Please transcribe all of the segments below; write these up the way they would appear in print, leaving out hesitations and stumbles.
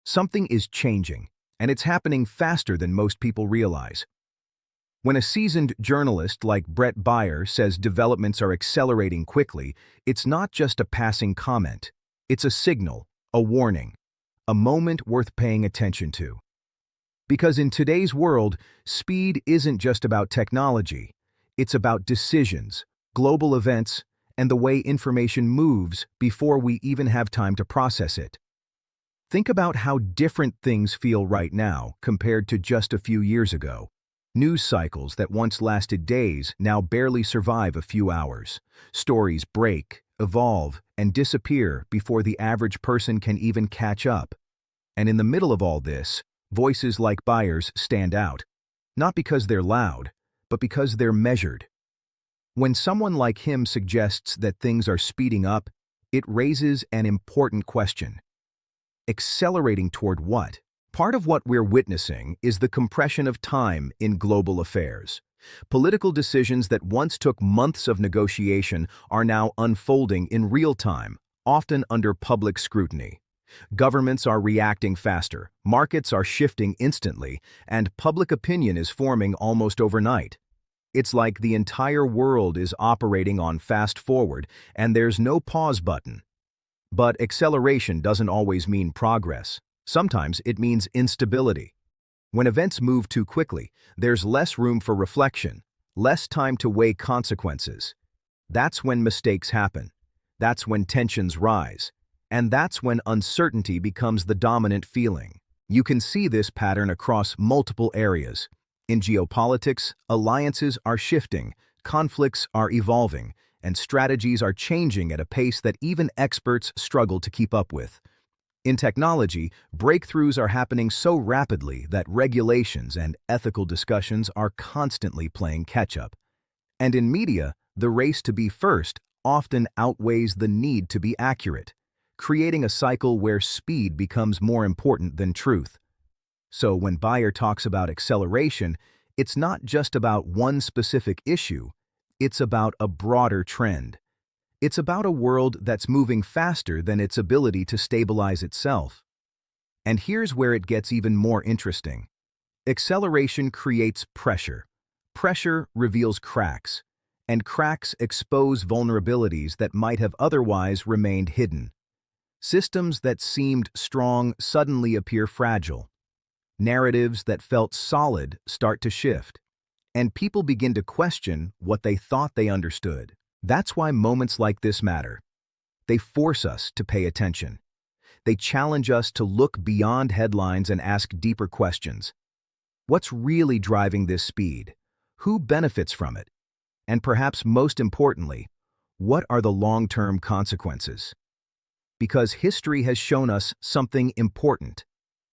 Something is changing, and it's happening faster than most people realize. When a seasoned journalist like Bret Baier says developments are accelerating quickly, it's not just a passing comment. It's a signal, a warning, a moment worth paying attention to. Because in today's world, speed isn't just about technology. It's about decisions, global events, and the way information moves before we even have time to process it. Think about how different things feel right now compared to just a few years ago. News cycles that once lasted days now barely survive a few hours. Stories break, evolve, and disappear before the average person can even catch up. And in the middle of all this, voices like Baier's stand out. Not because they're loud, but because they're measured. When someone like him suggests that things are speeding up, it raises an important question. Accelerating toward what? Part of what we're witnessing is the compression of time in global affairs. Political decisions that once took months of negotiation are now unfolding in real time, often under public scrutiny. Governments are reacting faster, markets are shifting instantly, and public opinion is forming almost overnight. It's like the entire world is operating on fast forward, and there's no pause button. But acceleration doesn't always mean progress. Sometimes it means instability. When events move too quickly, there's less room for reflection, less time to weigh consequences. That's when mistakes happen. That's when tensions rise. And that's when uncertainty becomes the dominant feeling. You can see this pattern across multiple areas. In geopolitics, alliances are shifting, conflicts are evolving, and strategies are changing at a pace that even experts struggle to keep up with. In technology, breakthroughs are happening so rapidly that regulations and ethical discussions are constantly playing catch-up. And in media, the race to be first often outweighs the need to be accurate, creating a cycle where speed becomes more important than truth. So when Baier talks about acceleration, it's not just about one specific issue, it's about a broader trend. It's about a world that's moving faster than its ability to stabilize itself. And here's where it gets even more interesting. Acceleration creates pressure. Pressure reveals cracks, and cracks expose vulnerabilities that might have otherwise remained hidden. Systems that seemed strong suddenly appear fragile. Narratives that felt solid start to shift, and people begin to question what they thought they understood. That's why moments like this matter. They force us to pay attention. They challenge us to look beyond headlines and ask deeper questions. What's really driving this speed? Who benefits from it? And perhaps most importantly, what are the long-term consequences? Because history has shown us something important.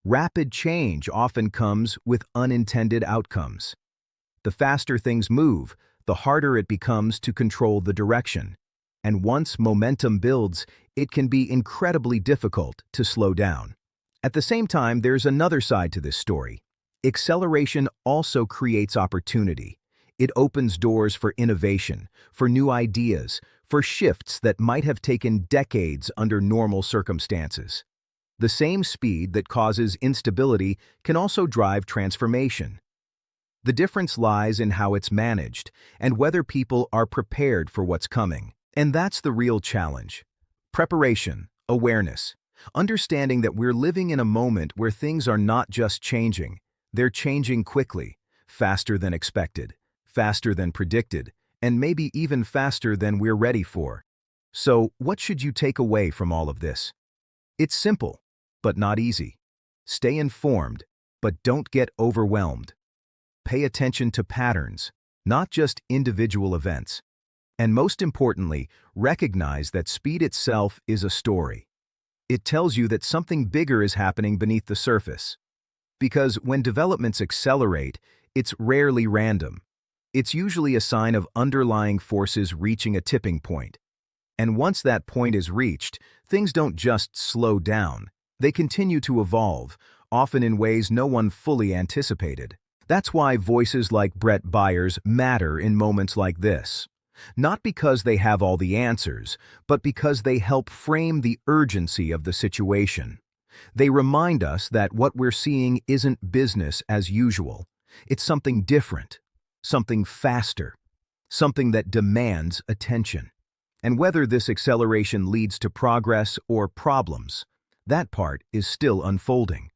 Rapid change often comes with unintended outcomes. The faster things move, the harder it becomes to control the direction. And once momentum builds, it can be incredibly difficult to slow down. At the same time, there's another side to this story. Acceleration also creates opportunity. It opens doors for innovation, for new ideas, for shifts that might have taken decades under normal circumstances. The same speed that causes instability can also drive transformation. The difference lies in how it's managed and whether people are prepared for what's coming. And that's the real challenge. Preparation, awareness, understanding that we're living in a moment where things are not just changing, they're changing quickly, faster than expected, faster than predicted, and maybe even faster than we're ready for. So, what should you take away from all of this? It's simple, but not easy. Stay informed, but don't get overwhelmed. Pay attention to patterns, not just individual events. And most importantly, recognize that speed itself is a story. It tells you that something bigger is happening beneath the surface. Because when developments accelerate, it's rarely random. It's usually a sign of underlying forces reaching a tipping point. And once that point is reached, things don't just slow down. They continue to evolve, often in ways no one fully anticipated. That's why voices like Bret Baier's matter in moments like this. Not because they have all the answers, but because they help frame the urgency of the situation. They remind us that what we're seeing isn't business as usual. It's something different, something faster, something that demands attention. And whether this acceleration leads to progress or problems, that part is still unfolding.